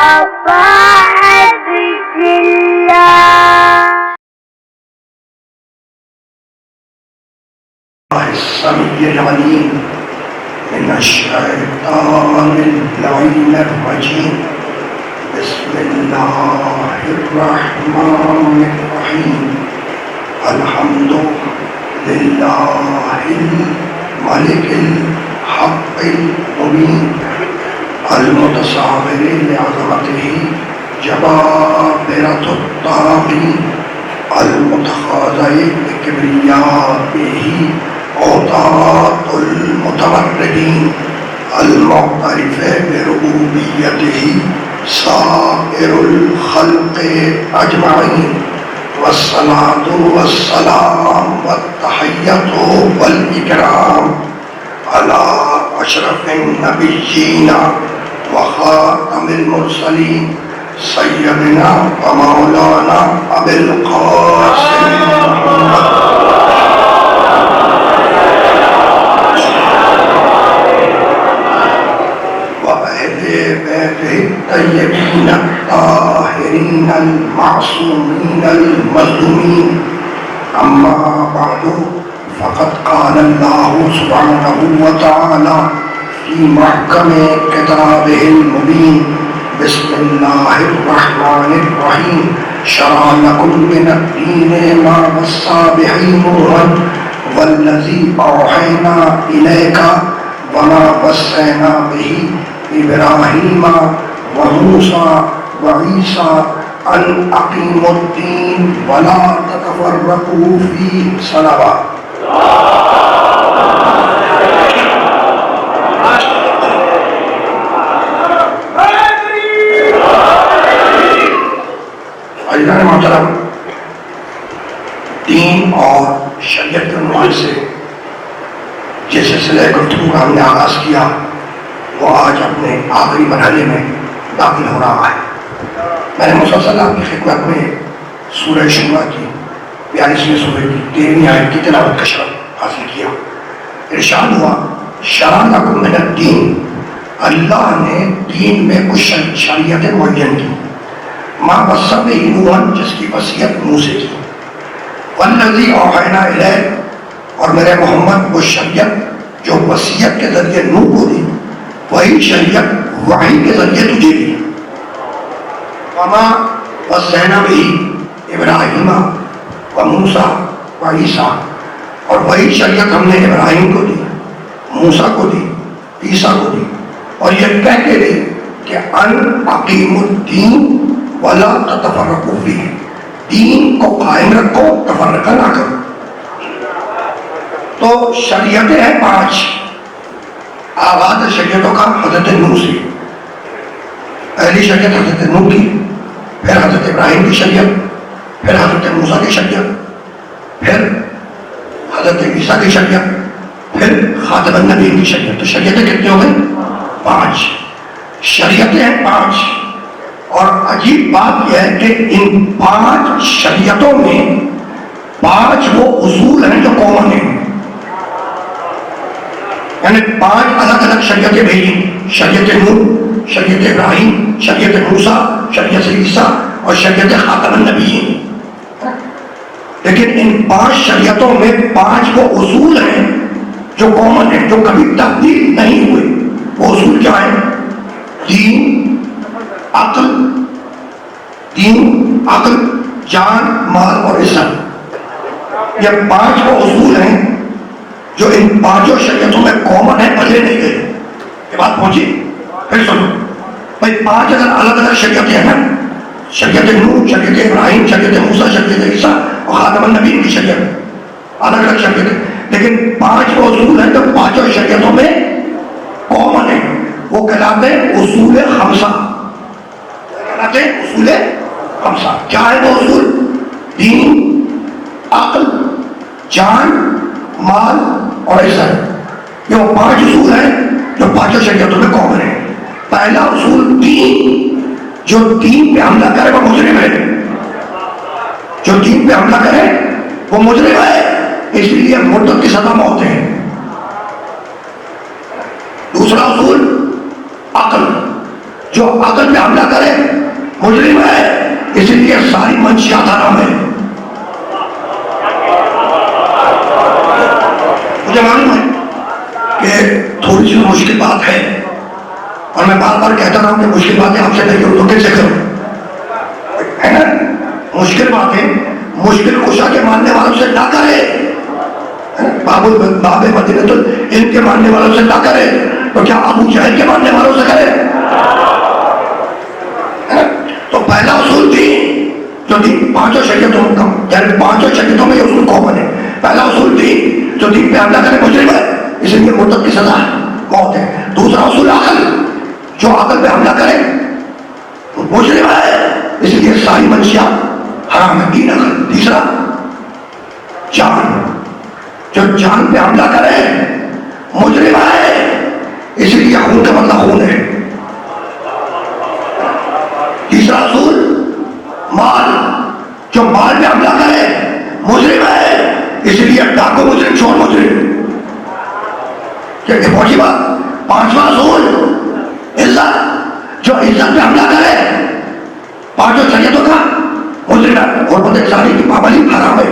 طاعة الله. السميع العليم من الشيطان اللعين الرجيم. بسم الله الرحمن الرحيم. الحمد لله الملك الحق المبين المتصابر لعظمته جبابرة الطاغين المتخاذل بكبريائه عطاة المتمردين المعترف بربوبيته سائر الخلق أجمعين. والصلاة والسلام والتحية والإكرام على أشرف النبيين وخاتم المرسلين سيدنا ومولانا أبي القاسم محمد وأهل بيته الطيبين الطاهرين المعصومين المظلومين. أما بعد، فقد قال الله سبحانه وتعالى في محكم كتابه المبين. بسم الله الرحمن الرحيم. شرع لكم من الدين ما وصى به نوحا والذي أوحينا إليك وما وصينا به إبراهيم وموسى وعيسى أن أقيموا الدين ولا تتفرقوا فيه. صلوات. عزیزان محترم، دین اور شریعت کے عنوان سے جس سلسلہ گفتگو کا ہم نے آغاز کیا وہ آج اپنے آخری مرحلے میں داخل ہو رہا ہے۔ میں نے مسلسل آپ کی خدمت میں سورہ شورى کی 42ویں سورہ کی 13ویں آیت کی تلاوت کا شرف حاصل کیا۔ ارشاد ہوا شرع لکم من الدین، اللہ نے دین میں کچھ شریعتیں معین کی، ما وصى به نوحا، جس کی وصیت نوح سے کی، والذی اوحینا الیک، اور میرے محمد وہ شریعت جو وصیت کے ذریعے نوح کو دی وہی شریعت وحی کے ذریعے تجھے دی، وما وصینا به ابراہیم وموسیٰ وعیسیٰ، اور وہی شریعت ہم نے ابراہیم کو دی، موسیٰ کو دی، عیسیٰ کو دی، اور یہ کہہ کے دی کہ ان اقیموا الدین ولا تتفرقوا فیہ، دین کو قائم رکھو، تفرقہ نہ کرو۔ تو شریعتیں ہیں 5۔ آغاز شریعتوں کا حضرت نوح سے، پہلی شریعت حضرت نوح کی، پھر حضرت ابراہیم کی شریعت، پھر حضرت موسیٰ کی شریعت، پھر حضرت عیسیٰ کی شریعت، پھر خاتم النبیین کی شریعت۔ تو شریعتیں کتنی ہو گئی؟ 5 شریعتیں ہیں 5۔ اور عجیب بات یہ ہے کہ ان 5 شریعتوں میں 5 وہ اصول ہیں جو کامن ہیں، یعنی 5 الگ الگ شریعتیں بھیجی، شریعت نوح، شریعت ابراہیم، شریعت موسیٰ، شریعت عیسیٰ اور شریعت خاتم النبیین۔ لیکن ان 5 شریعتوں میں 5 وہ اصول ہیں جو کامن ہیں، جو کبھی تبدیل نہیں ہوئے۔ وہ اصول کیا ہیں؟ دین، عقل، جان، مال اور عزت۔ یہ 5 وہ اصول ہیں جو ان 5 شریعتوں میں کامن ہیں، بدلے نہیں گئے۔ یہ بات پہنچی؟ پھر سنو بھائی، 5 اگر الگ الگ شریعتیں ہیں نا، شریعت نوح، شریعت ابراہیم، شریعت موسیٰ، شریعت عیسیٰ اور خاتم النبیین کی شریعت، الگ الگ شریعتیں، لیکن 5 وہ اصول ہیں جو 5 شریعتوں میں کامن ہیں۔ وہ کہلاتے ہیں اصول 5۔ کہلاتے ہیں اصول 5۔ کیا ہے وہ اصول؟ دین، عقل، جان، مال اور عزت۔ یہ وہ 5 اصول ہیں جو 5 شریعتوں میں کامن ہیں۔ پہلا اصول دین، جو دین پہ حملہ کرے وہ مجرم ہے، جو دین پہ حملہ کرے وہ مجرم ہے، اس لیے مرتد کی سزا موت ہے۔ دوسرا اصول عقل، جو عقل پہ حملہ کرے مجرم ہے، اس لیے ساری منشیات حرام ہے۔ مجھے معلوم ہے کہ تھوڑی سی مشکل بات ہے، اور میں بار بار کہتا رہا ہوں کہ مشکل باتیں آپ سے نہیں کروں تو کیسے کروں، ہے نا؟ مشکل باتیں مشکل کشا کے ماننے والوں سے نہ کرے، باب مدینہ العلم کے ماننے والوں سے نہ کرے، تو کیا ابو جہل کے ماننے والوں سے کرے؟ تو پہلا اصول تھی جو دین پانچوں شریعتوں کا، یعنی پانچوں شریعتوں میں یہ اصول کامن ہے۔ پہلا اصول تھی جو دین پہ حملہ کرے مجرم ہے، اس لیے مرتد کی سزا موت ہے۔ دوسرا اصول عقل، جو عقل پہ حملہ کرے مجرم ہے، اس لیے ساری منشیات حرام ہے، تین عقل۔ تیسرا جان، جو جان پہ حملہ کرے مجرم ہے، اس لیے خون کا بدلہ خون ہے۔ تیسرا اصول مال، جو مال پہ حملہ کرے مجرم ہے، اس لیے ڈاکو مجرم، چور مجرم۔ پہنچی بات۔ پانچواں اصول عزت، جو عزت پہ حملہ کرے پانچوں شریعتوں کا مجرم ہے، حرمت انسانی کی پابندی حرام ہے۔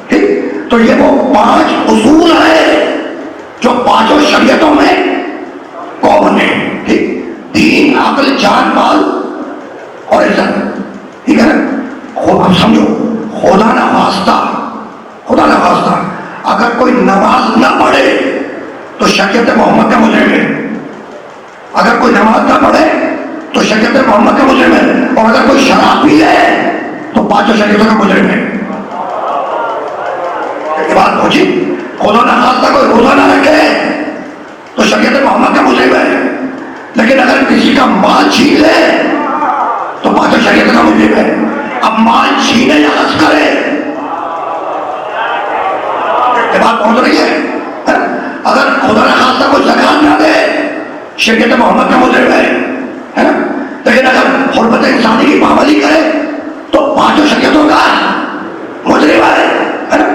ٹھیک، تو یہ وہ پانچ اصول ہیں جو پانچوں شریعتوں میں کامن ہے۔ ٹھیک، دین، عقل، جان، مال اور عزت، ٹھیک ہے نا؟ اب سمجھو، خدا نہ خواستہ اگر کوئی نماز نہ پڑھے تو شریعت محمد کا مجرم ہے۔ اگر کوئی نماز نہ پڑھے تو شریعت محمد کا مجرم ہے، اور اگر کوئی شراب پی لے تو پانچوں شریعتوں کا مجرم ہے۔ یہ بات پہنچی؟ خدا نہ خواستہ کوئی روزہ نہ رکھے تو شریعت محمد کا مجرم ہے، لیکن اگر کسی کا مال چھین لے تو پانچوں شریعت کا مجرم ہے۔ اب مال چھینے یا غصب کرے، یہ بات پہنچ رہی ہے؟ اگر خدا نہ خواستہ کوئی زکات نہ دے شریعت محمد کا مجرم ہے نا؟ لیکن اگر حرمت انسانی کی پابندی کرے تو پانچوں شریعتوں کا مجرم ہے نا؟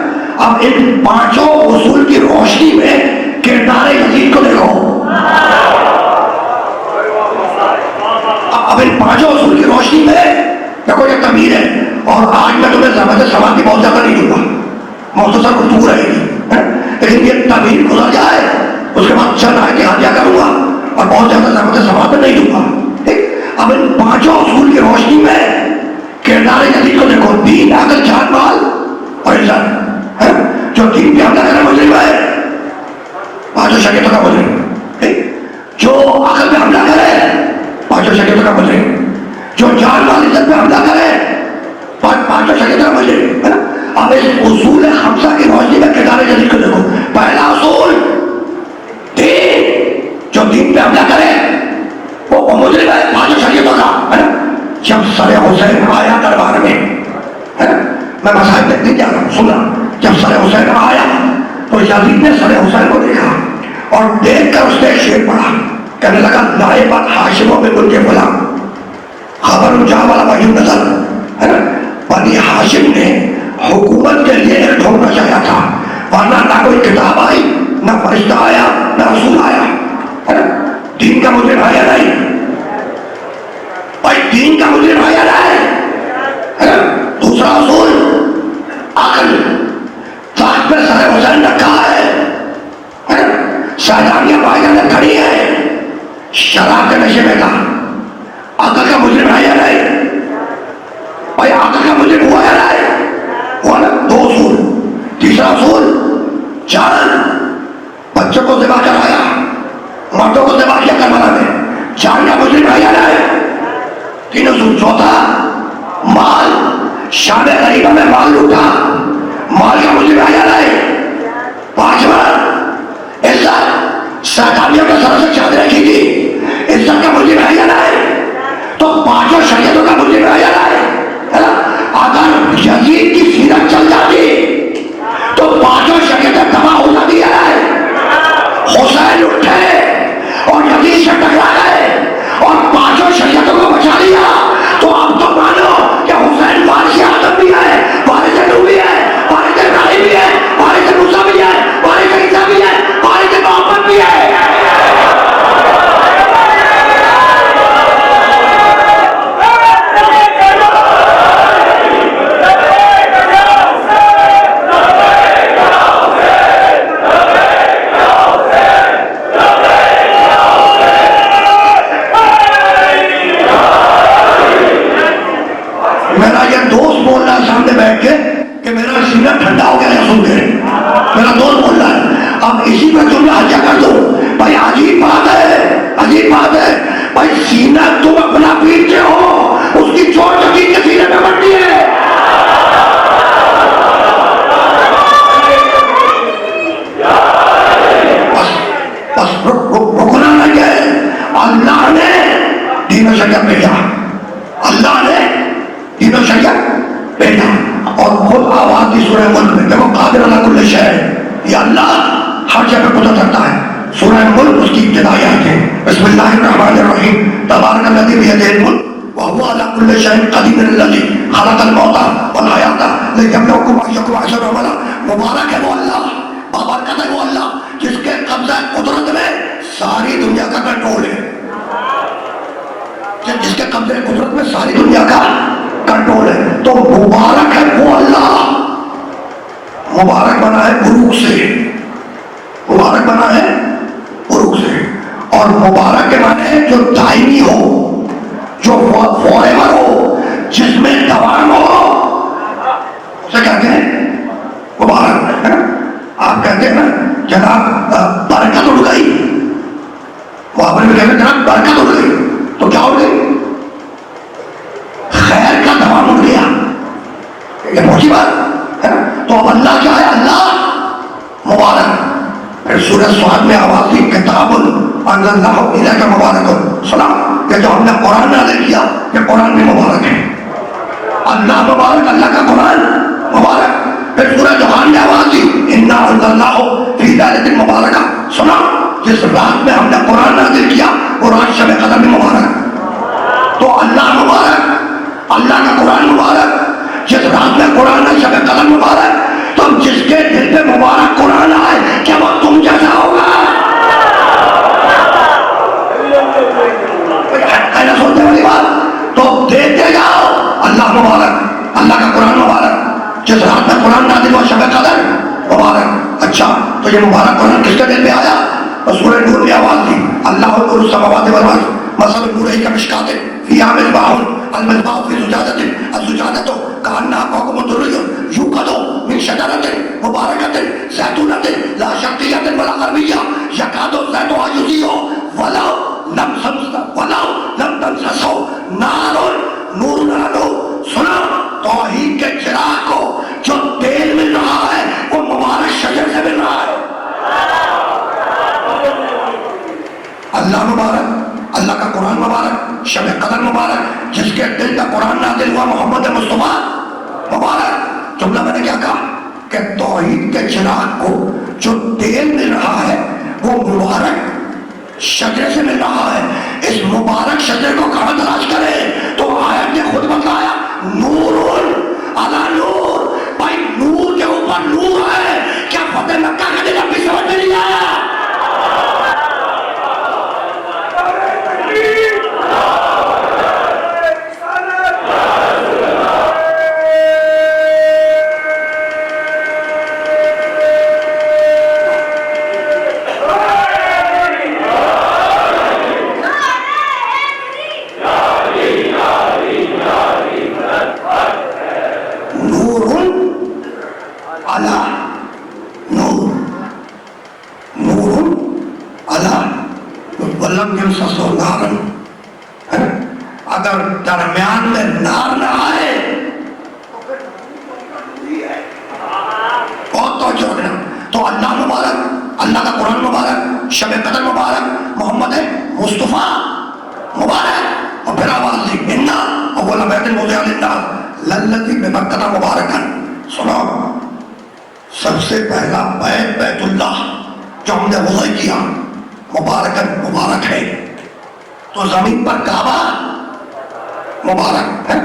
اب ان پانچوں اصول کی روشنی میں کردار یزید کو دیکھو۔ اب ان پانچوں اصول کی روشنی میں دیکھو، یہ تعمیر ہے، اور آج میں تمہیں زبردست سوال کی بہت زیادہ نہیں دوں گا، مختصر گفتگو رہے گی، لیکن یہ تعمیر گزر جائے اس کے بعد چند آیتیں ہادیہ کروں گا اور بہت زیادہ زبردست سوال میں نہیں دوں گا۔ ٹھیک، اب ان پانچوں اصول کی روشنی میں کردار یزید کو دیکھو، دین، عقل، جان، مال اور عزت، جو دین پہ حملہ کرے مجرم ہے، پانچوں شریعتوں کا مجرم۔ جو عقل پہ حملہ کرے پانچوں شریعتوں کا مجرم، جو جان، مال، عزت پہ حملہ کرے پانچوں شریعتوں کا مجرم، ہے نا؟ اب اس اصول خمسہ کی روشنی میں کردار یزید کو دیکھو۔ پہلا اصول دین، جو دین پہ حملہ کرے وہ مجرم ہے، پانچوں شریعتوں کا، ہے نا؟ جب سر حسین آیا دربار میں، ہے نا؟ میں مسائل تک نہیں جا رہا ہوں، سنا۔ جب سر حسین آیا تو یزید نے سر حسین کو دیکھا اور دیکھ کر اس نے ایک شعر پڑھا، کہنے لگا نائبت ہاشموں میں ملک غلام خبر جا والا وحی نظر، ہے نا؟ بنی ہاشم نے حکومت کے لیے ایک ڈھونڈنا چاہا تھا، ورنہ نہ کوئی کتاب آئی، نہ فرشتہ آیا، نہ رسول آیا، ہے نا؟ دین کا مجرم آیا نہیں بھائی، دین کا مجرم آیا نہیں، ہے نا؟ دوسرا اصول عقل، تاج پہ سر حسین رکھا ہے نا؟ سیلانیاں بھائی جانیں کھڑی ہے، شراب کے نشے میں تھا، عقل کا مجرم آیا نہیں بھائی، عقل کا مجرم ہوا ہے نہیں، ہوا نا؟ دو اصول۔ تیسرا اصول جان، بچوں کو ذبح کرایا، مردوں کو ذبح کیا کربلا میں، جان کا مجرم آیا نہیں، تین اصول۔ چوتھا مال، شام غریبہ میں مال لوٹا، مال کا مجرم آیا نہیں۔ پانچواں عزت، سیلانیوں کے سر سے چادریں کھینچی، عزت کا مجرم آیا نہیں، تو پانچوں شریعتوں کا مجرم آیا نہیں، ہے نا؟ اگر یزید کی سیرت چل جاتی تو پانچوں شریعتیں تباہ ہو جاتی ہے۔ حسین اٹھے اور یزید سے ٹکرا گئے اور پانچوں شریعتوں کو بچا لیا، تو اب تو مانو کہ حسین وارث آدم بھی ہے، وارث نوح بھی ہے، وارث ابراہیم بھی ہے، وارث موسیٰ بھی ہے، وارث عیسیٰ بھی ہے، وارث محمد بھی ہے۔ سینہ تم اپنا پیٹتے ہو، اس کی چوٹ یقین کے سینے میں بڑھتی ہے. بس رکنا نہیں ہے. اللہ نے دین و شریعت بھیجا، اللہ نے دین و شریعت بھیجا، اور خود آواز دی سورہ ملک میں. دیکھو قادر علی کل شیء، یہ اللہ ہر جگہ قدرت رکھتا ہے. سورہ ملک اس کی ابتدائی آیت ہے. بسم اللہ الرحمن الرحیم. تبارک الذی بیدہ الملک وهو على كل شيء قدیر الذی خلق الموت والحیات لیبلوکم ایکم احسن عملا. مبارک ہے وہ اللہ، بابرکت ہے وہ اللہ جس کے قبضہ قدرت میں ساری دنیا کا کنٹرول ہے، جس کے قبضہ قدرت میں ساری دنیا کا کنٹرول ہے. تو مبارک ہے وہ اللہ. مبارک بنا ہے بروک سے، مبارک بنا ہے بروک سے. اور مبارک کے معنی ہے جو دائمی ہو، جو فور ایور ہو، جس میں دوام ہو، اسے کہتے ہیں مبارک. آپ کہتے ہیں نا جناب برکت اڑ گئی، محاورے میں کہتے ہیں جناب برکت اڑ گئی، تو کیا اڑ گئی؟ خیر کا دوام اڑ گیا. یہ پہنچی بات ہے نا. تو اب اللہ کیا ہے؟ اللہ مبارک. پھر سورہ صاد میں آواز دی کتاب انزلناہ الیک مبارک. سنا کہ جو ہم نے قرآن نازل کیا یہ قرآن بھی مبارک ہے. اللہ مبارک، اللہ کا قرآن مبارک. پھر سورہ دخان میں آواز دی انا انزلناہ فی لیلۃ مبارکہ. سنا جس رات میں ہم نے قرآن نازل کیا وہ رات شب قدر میں مبارک. تو اللہ مبارک، اللہ کا قرآن مبارک. جس رات میں قرآن ہے شب قدر مبارک. تو جس کے دل پہ مبارک قرآن آئے کیا وہ تم جیسا ہوگا؟ کہنا سنتے والی بات. تو دیکھتے جاؤ اللہ مبارک، اللہ کا قرآن مبارک. جس رات میں قرآن نازل ہوا شب قدر مبارک. اچھا تو یہ مبارک قرآن کس کے دل میں آیا؟ سورہ نور میں آواز دی اللہ نور السماوات والارض مثل نورہ کمشکاۃ فیہا مصباح المصباح فی زجاجۃ الزجاجۃ کأنہا کوکب دری یوقد من شجرۃ مبارکۃ زیتونۃ لا شرقیۃ ولا غربیہ یکاد زیتها یضیء ولو لم تمسسہ نار نور علی نور. سنا توحید کے چراغ کو جو تیل مل رہا ہے وہ مبارک شجر سے مل رہا ہے. اللہ مبارک، اللہ کا قرآن مبارک، شب قدر مبارک. جس کے دل کا قرآن نازل ہوا محمد مصطفیٰ مبارک. جملہ میں نے کیا کہا کہ توحید کے چراغ کو جو تیل مل رہا ہے وہ مبارک شجر سے مل رہا ہے. اس مبارک شجر کو کہاں تلاش کرے؟ تو آیت نے خود بتایا نور علی نور. بھائی نور کے اوپر نور ہے. کیا فتح مکہ کا دل اپنی سمجھ میں نہیں آیا؟ اگر درمیان میں نار نہ آئے بہت توجہ رکھنا. تو اللہ مبارک، اللہ کا قرآن مبارک، شب قدر مبارک، محمد مصطفیٰ مبارک. اور پھر آواز دی انا اول بیت وضع للناس للذی ببکۃ مبارکا. سنو سب سے پہلا بیت بیت اللہ جو ہم نے وضع کیا مبارکن مبارک ہے. تو زمین پر کعبہ مبارک ہے.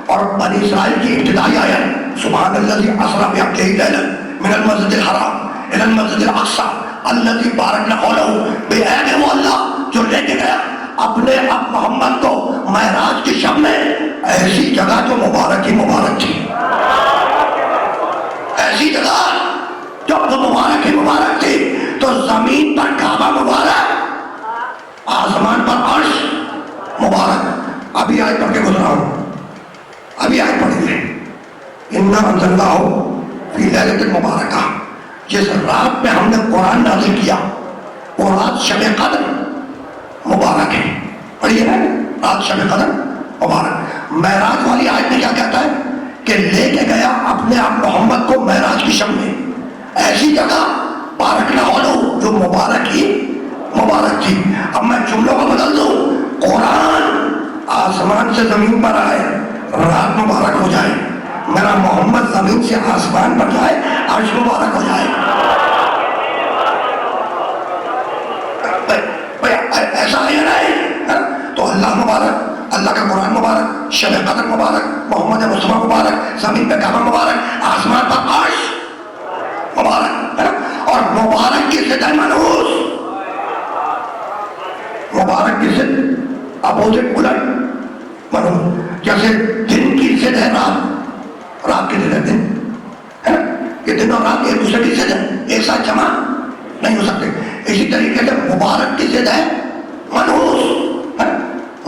اور بنی اسرائیل کی ابتدائی آیت سبحان الذی اسری بعبدہ لیلا من المسجد الحرام الی المسجد الاقصی الذی بارکنا حولہ. بے عیب ہے وہ اللہ جو لے کے گیا اپنے اب محمد کو معراج کی شب میں ایسی جگہ جو مبارک ہی مبارک تھی، ایسی جگہ جو مبارک ہی مبارک تھی. تو زمین پر کعبہ مبارک، آسمان پر عرش مبارک. ابھی آیت پڑھ کے گزرا ہوں، ابھی آیت پڑھ گئے انا انزلناہ فی لیلۃ مبارکہ. جس رات میں ہم نے قرآن نازل کیا وہ رات شب قدر مبارک ہے. پڑھیے نا رات شب قدر مبارک. معراج والی آیت میں کیا کہتا ہے کہ لے کے گیا اپنے آپ محمد کو معراج کی شب میں ایسی جگہ بارک نہ ہو جو مبارک ہی مبارک تھی. اب میں جملوں کو بدل دوں. قرآن آسمان سے زمین پر آئے رات مبارک ہو جائے, میرا محمد زمین سے آسمان پر جائے عرش مبارک ہو جائے. ایسا ہے نا. تو اللہ مبارک, اللہ کا قرآن مبارک, شب قدر مبارک, محمد مصطفیٰ مبارک, زمین پہ کعبہ مبارک, آسمان پر عرش مبارک, اور مبارک کی ضد ہے منحوس. مبارک کی ضد اپوزٹ الٹ منحوس. جیسے دن کی ضد ہے رات, رات کی ضد ہے دن, ہے نا. یہ دن اور رات ایک دوسرے کی ضد ہے, ایک ساتھ جمع نہیں ہو سکتے. اسی طریقے سے مبارک کی ضد ہے منحوس,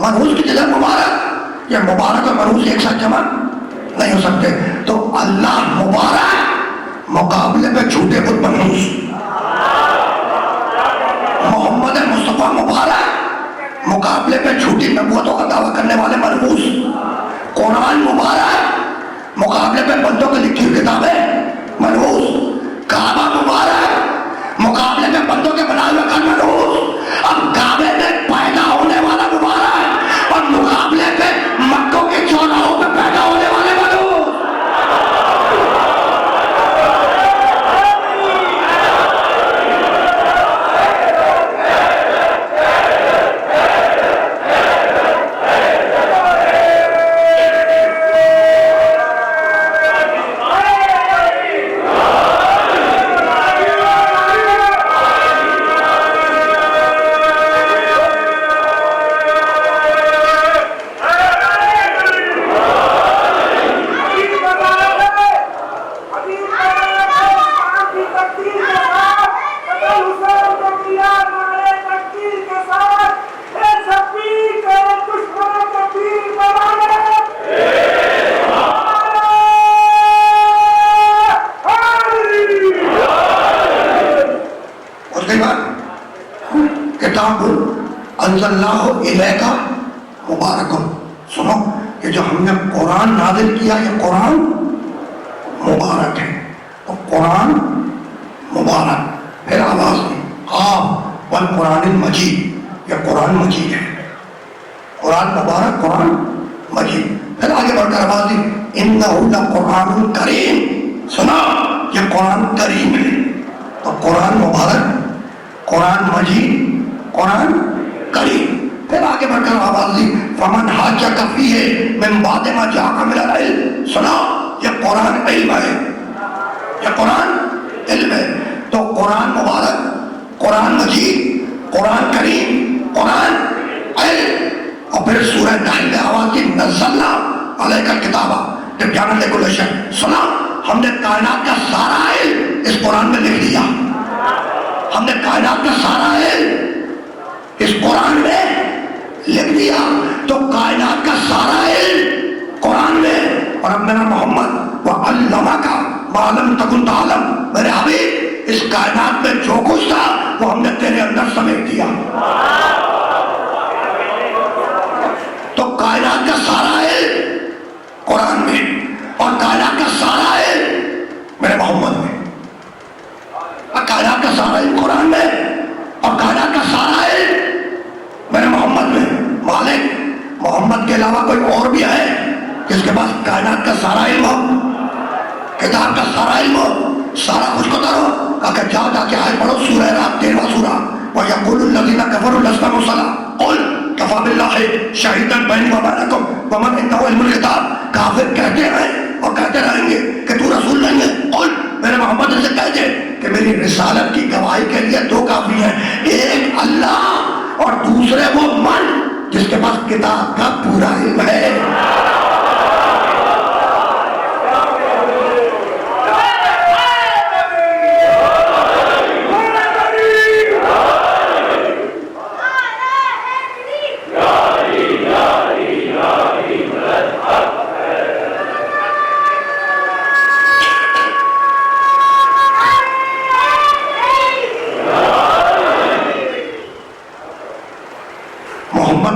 منحوس کی ضد ہے مبارک. یہ مبارک اور منحوس ایک ساتھ جمع نہیں ہو سکتے. تو اللہ مبارک مقابلے پہ جھوٹے خود منحوس. محمد مصطفیٰ مبارک مقابلے پہ جھوٹی نبوتوں کا دعویٰ کرنے والے منحوس. قرآن مبارک مقابلے پہ بندوں کی لکھی ہوئی کتابیں منحوس. کعبہ مبارک مقابلے میں بندوں کے بنائے ہوئے گھر منحوس. اب کعبے میں پیدا ہونے والا مبارک اور مقابلے پہ مکوں کے چوراہوں پہ پیدا ہونے والے منحوس. انزلناہ الیک مبارک. سنو, کہ جو ہم نے قرآن نازل کیا یہ قرآن مبارک ہے. تو قرآن مبارک, پھر آواز دی قاف والقرآن المجید, یہ قرآن مجید ہے. قرآن مبارک, قرآن مجید. پھر آگے بڑھ کر آواز دی انہ لقرآن کریم. سنا, یہ قرآن کریم ہے. تو قرآن مبارک, قرآن مجید, قرآن کریم. پھر آگے بڑھ کر آواز دی فمن حاجک فیہ من بعد ما جاءک من العلم. سنا, یہ قرآن علم ہے, یہ قرآن علم ہے. تو قرآن مبارک, قرآن مجید, قرآن کریم, قرآن علم. اور پھر سورہ نحل میں آواز دی نزلنا علیک الکتاب تبیانا لکل شیء. سنا, ہم نے کائنات کا سارا علم اس قرآن میں لکھ دیا. ہم نے کائنات کا سارا علم اس قرآن میں لکھ دیا. تو کائنات کا سارا علم قرآن میں. اور اب میرا محمد وعلمک ما لم تکن تعلم, میرے حبیب اس کائنات میں جو کچھ تھا وہ ہم نے تیرے اندر سمیٹ دیا. تو کائنات کا سارا علم قرآن میں, اور کائنات کا سارا علم میرے محمد میں. اور کائنات کا سارا علم قرآن میں, اور کائنات کا سارا علم میرے محمد میں. مالک محمد کے علاوہ کوئی اور بھی ہے جس کے پاس کائنات کا سارا علم ہو, کتاب کا سارا علم ہو, سارا کچھ پتہ ہو؟ کہ جاؤ جا کے آئے پڑھو سورہ رات 13واں سورہ. وَيَقُولُ الَّذِينَ كَفَرُوا لَسْتَ مُرْسَلًا قُلْ كَفَىٰ بِاللَّهِ شَهِيدًا بَيْنِي وَبَيْنَكُمْ وَمَنْ عِندَهُ عِلْمُ الْكِتَابِ. کافر کہتے ہیں اور کہتے رہیں گے کہ تو رسول نہیں ہے. قل, میرے محمد سے کہہ دے کہ میری رسالت کی گواہی کے لیے دو کافی ہیں, ایک اللہ اور دوسرے وہ من جس کے پاس کتاب کا پورا علم ہے.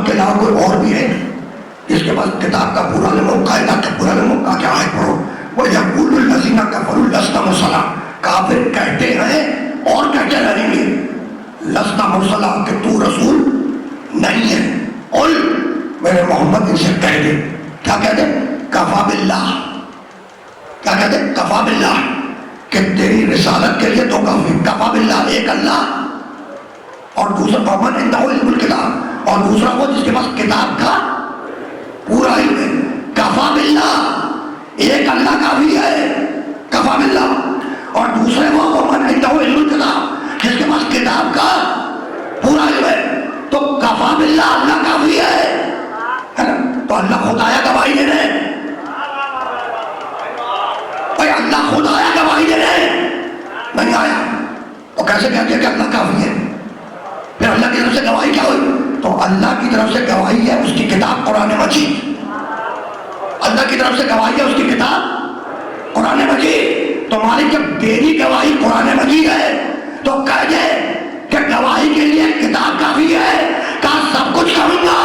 کے علاوہ کوئی اور بھی ہے جس کے پاس کتاب کا پورا علم، کائنات کا پورا علم؟ کیا آیت پڑھو، وَيَقُولُ الَّذِينَ كَفَرُوا لَسْتَ مُرْسَلًا، کافر کہتے ہیں اور کہتے رہیں گے لست مرسلا، کہ تو رسول نہیں ہے۔ قل، میرے محمد ان سے کہہ دے، کیا کہہ دے؟ کفا باللہ، کیا کہہ دے؟ کفا باللہ، کہ تیری رسالت کے لیے تو کافی، کفا باللہ، ایک اللہ، اور دوسرا محمد عنده علم الکتاب، اور دوسرا وہ جس کے پاس کتاب کا پورا علم ہے۔ کفا باللہ، ایک اللہ کافی ہے، کفا باللہ، اور دوسرے وہ محمد عنده علم الکتاب، جس کے پاس کتاب کا پورا علم ہے۔ تو کفا باللہ، اللہ کافی ہے نا؟ تو اللہ خود آیا گواہی دینے، بھائی اللہ خود آیا گواہی دینے، نہیں آیا تو کیسے کہتے ہیں کہ اللہ کافی ہے؟ پھر اللہ کی طرف سے گواہی کیا ہوئی؟ تو اللہ کی طرف سے گواہی ہے اس کی کتاب قرآن مجید، اللہ کی طرف سے گواہی ہے اس کی کتاب قرآن مجید۔ تو مالک جب تیری گواہی قرآن مجید ہے تو کہہ دے کہ گواہی کے لیے کتاب کافی ہے، کہا سب کچھ کہوں گا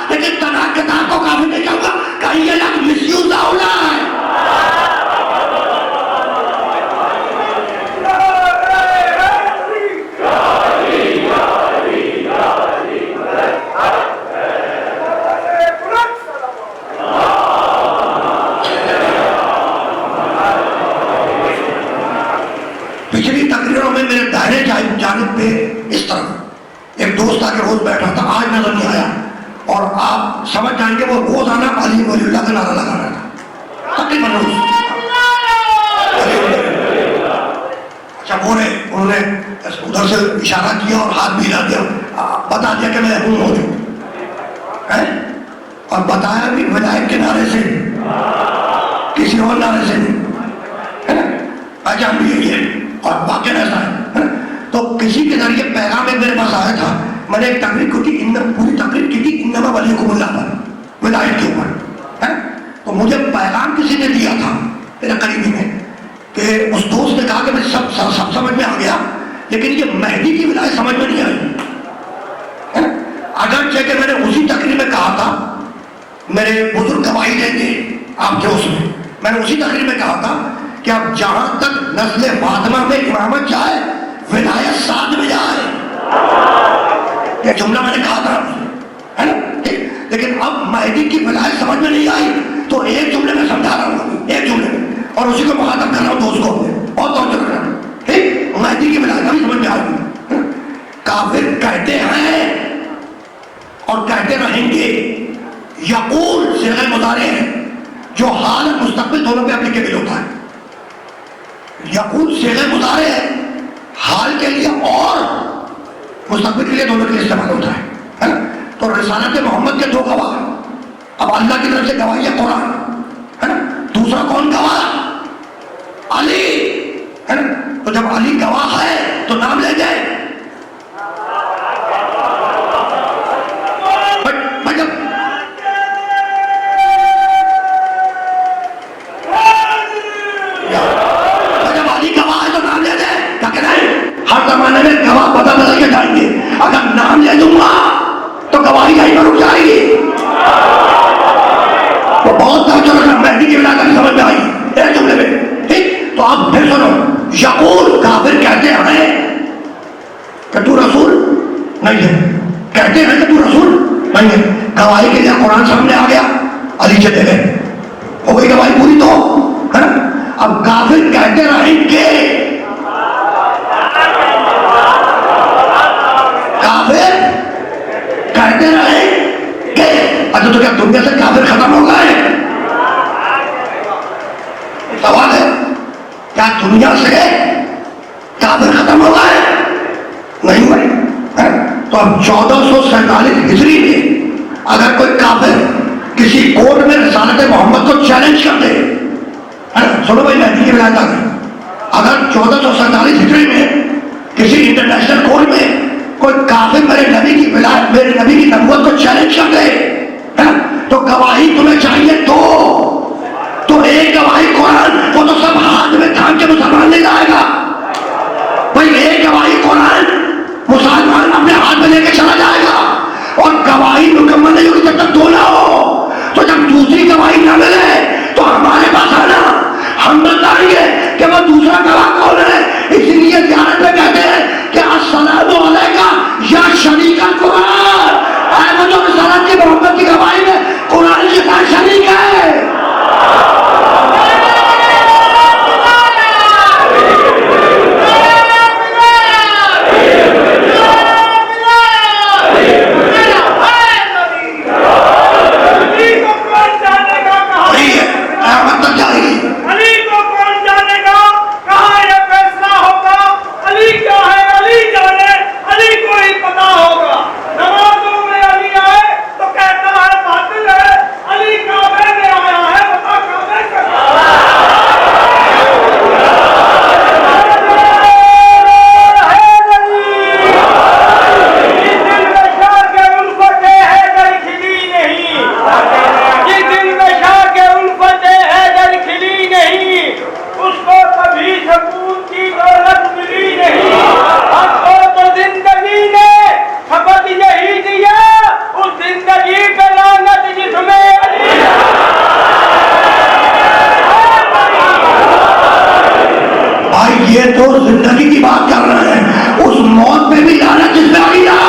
لیکن تنہا کتاب کو کافی نہیں کہوں گا، کہیں یہ لفظ مس یوز نہ ہو جائے۔ پچھلی تقریروں میں میرے دائرے جانب پہ اس طرف ایک دوست آ کے روز بیٹھا تھا، آج نظر نہیں آیا، اور آپ سمجھ جائیں گے وہ روزانہ علی ولی اللہ کا نعرہ لگا رہا تھا تقریباً روز۔ اچھا وہ انہوں نے ادھر سے اشارہ کیا اور ہاتھ بھی ہلا دیا، بتا دیا کہ میں ہوں موجود، اور بتایا بھی ولایت کے نعرے سے، کسی اور نعرے سے نہیں، ہے نا؟ پہچان بھی یہی ہے اور واقعہ ایسا ہے۔ تو کسی کے ذریعے پیغام ایک میرے پاس آیا تھا، میں نے ایک تقریر کی تھی، پوری تقریر کی تھی انما ولیکم اللہ پر، ولایت کے اوپر، تو مجھے پیغام کسی نے دیا تھا میرے قریبی میں کہ اس دوست نے کہا کہ مجھے سب سمجھ میں آ گیا لیکن یہ مہدی کی ولایت سمجھ میں نہیں آئی۔ اگرچہ کہ میں نے اسی تقریر میں کہا تھا، میرے بزرگ گواہی دیں گے آپ کے اس میں نے اسی تقریر میں کہا تھا کہ اب جہاں تک نسل فاطمہ میں امامت جائے ولایت ساتھ میں جائے، یہ جملہ میں نے کہا تھا، ہے نا؟ لیکن اب مہدی کی ولایت سمجھ میں نہیں آئی تو ایک جملے میں سمجھا رہا ہوں، ایک جملے میں، اور اسی کو مخاطب کر رہا ہوں دوست کو، اور توجہ کر رہا ہوں، ٹھیک؟ مہدی کی ولایت ابھی سمجھ میں آ گئی۔ کافر کہتے ہیں اور کہتے رہیں گے، یقول صیغہ مضارع ہے جو حال اور مستقبل دونوں پہ اپلیکیبل ہوتا ہے۔ یقول صیغہ مضارع ہے، حال کے لیے اور مستقبل کے لیے، دونوں کے لیے استعمال ہوتا ہے نا؟ تو رسالت محمد کے دو گواہ، اب اللہ کی طرف سے گواہی ہے قرآن، ہے نا؟ دوسرا کون گواہ؟ علی، ہے نا؟ تو جب علی گواہ ہے تو نام لے جائے، ہر زمانے میں گواہ بدل کے جائیں گے، اگر نام لے دوں گا تو گواہی کہیں پر رک جائے گی۔ تو بہت توجہ رکھنا، مہدی کی ولایت کی سمجھ میں آئی ایک جملے میں، ٹھیک؟ تو اب پھر سنو، یقول کافر کہتے ہیں کہ تو رسول نہیں ہے، کہتے ہیں کہ تو رسول نہیں ہے، گواہی کے لیے قرآن سامنے آ گیا، علی چلے گئے، ہو گئی گواہی پوری تو، ہے نا؟ اب کافر کہتے رہیں گے، کافر کہتے رہیں گے۔ اچھا تو کیا دنیا سے کافر ختم ہو گئے؟ سوال ہے، کیا دنیا سے کافر ختم ہو گئے؟ نہیں بھائی۔ تو اب 1447 ہجری میں اگر کوئی کافر کسی کورٹ میں رسالت محمد کو چیلنج کر دے، سنو بھائی مہدی کی ولایت آ گئی، اگر 1447 ہجری میں کسی انٹرنیشنل کورٹ میں کوئی کافر میرے نبی کی ولایت، میرے نبی کی نبوت کو چیلنج کر دے، تو گواہی تمہیں چاہیے تو ایک گواہی قرآن، وہ تو سب ہاتھ میں تھام کے مسلمان لے جائے گا بھائی، ایک گواہی قرآن مسلمان اپنے ہاتھ میں لے کے چلا جائے گا، اور گواہی مکمل نہیں ہوگی جب تک دو نہ ہو. تو جب دوسری گواہی نہ ملے تو ہمارے پاس آنا, ہم بتائیں گے کہ وہ دوسرا گواہ کون ہے. اسی لیے زیارت میں کہتے ہیں کہ السلام علیکہ یا شریک القرآن, اے وہ جو رسالت کی محبت کی گواہی میں قرآن کے ساتھ شریک ہے. یہ تو زندگی کی بات کر رہے ہیں, اس موت پہ بھی جانا جس میں آ گیا.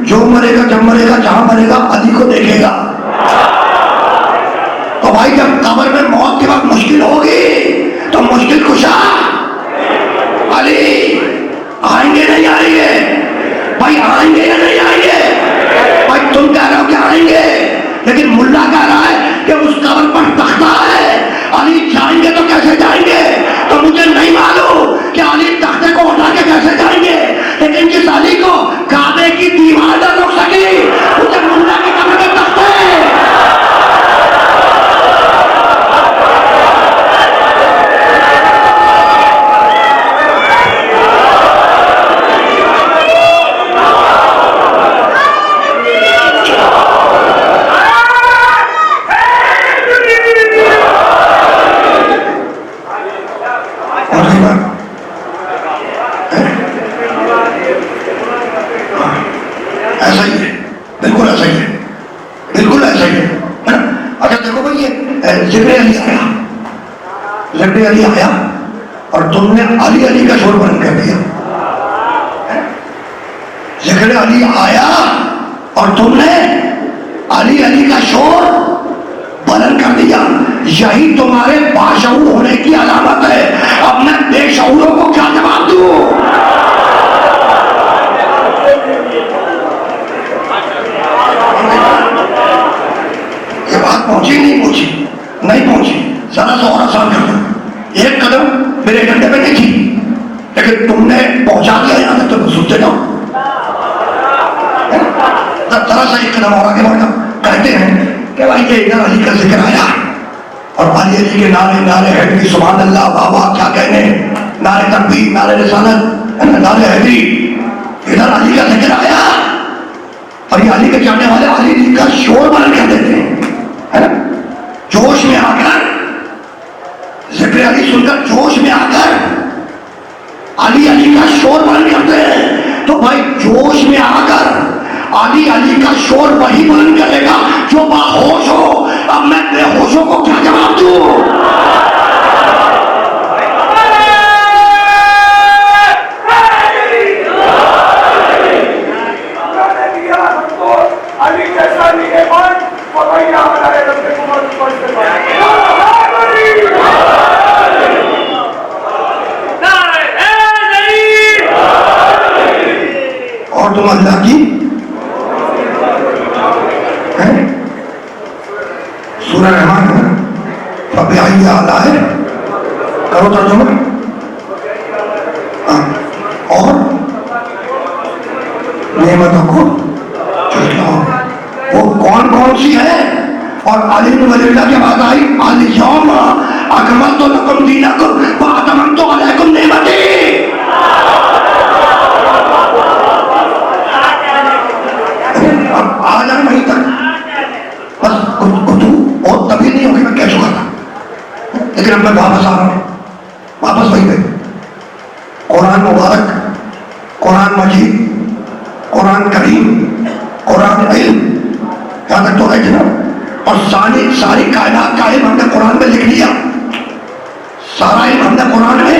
جو مرے گا جب مرے گا جہاں مرے گا علی کو دیکھے گا. تو بھائی جب قبر میں موت کے وقت مشکل ہوگی تو مشکل کشا علی آئیں گے نہیں آئیں گے؟ بھائی آئیں گے یا نہیں آئیں گے؟ بھائی تم کہہ رہے ہو کہ آئیں گے, لیکن ملا کہہ رہا ہے کہ اس قبر پر تختہ ہے, علی جائیں گے تو کیسے جائیں گے؟ تو مجھے نہیں معلوم کہ علی تختے کو اٹھا کے کیسے جائیں گے, لیکن جس علی کو کعبے کی دیوار نہ روک سکی اسے ملا کی قبر میں تختے. ایسا ہی ہے, بالکل ایسا ہی ہے, بالکل ایسا ہی ہے. اچھا دیکھو بھائی, یہ ذکر علی آیا, ذکر علی آیا اور تم نے علی علی کا شور بند کر دیا. ذکر علی آیا اور تم نے علی علی کا شور بلند کر دیا. یہی تمہارے باشعور ہونے کی علامت ہے. اب میں بے شعوروں کو کیا جواب دوں؟ یہ بات پہنچی نہیں پہنچی, ذرا سا اور آسان کر دو. ایک قدم میرے ایجنڈے پہ نہیں تھی, لیکن تم نے پہنچا دیا یہاں تک. تو سنتے جاؤ, ذرا سا ایک قدم اور آگے بڑھ جاؤ. کہتے ہیں کہ بھائی یہ ادھر علی کا ذکر آیا اور علی علی کے نعرے حیدری, سبحان اللہ, واہ واہ کیا کہنے, نعرے تکبیر, نعرے رسالت, نعرے حیدری. ادھر علی کا ذکر آیا اور یہ علی کے چاہنے والے علی علی کا شور بلند کر دیتے ہیں, ہے نا. جوش میں آ کر ذکر علی سن کر جوش میں آ کر علی علی کا شور بلند کرتے ہیں. تو بھائی جوش میں آ کر علی علی کا شور وہی بلند کرے گا جو باہوش ہو. اب میں بے ہوشوں کو کیا جواب دوں؟ اور تم اللہ کی سورہ رحمان فبأي آلاء کرو ترجمہ. اور نعمتوں کو جھٹلاؤ. وہ کون کون سی ہے؟ اور علی بن ولی اللہ کے بعد آئی الیوم اکملت لکم دینکم واتممت علیکم نعمتی. اب آ جائیں وہیں تک. بس گفتگو اور طویل نہیں ہوگی، میں کہہ چکا تھا، لیکن اب میں واپس آ رہا ہوں، واپس وہیں پہ. قرآن مبارک، قرآن مجید، قرآن کریم، قرآن علم، یہاں تک تو ہے جناب. اور ساری کائنات کا علم ہم نے قرآن میں لکھ لیا. سارا علم ہم نے قرآن میں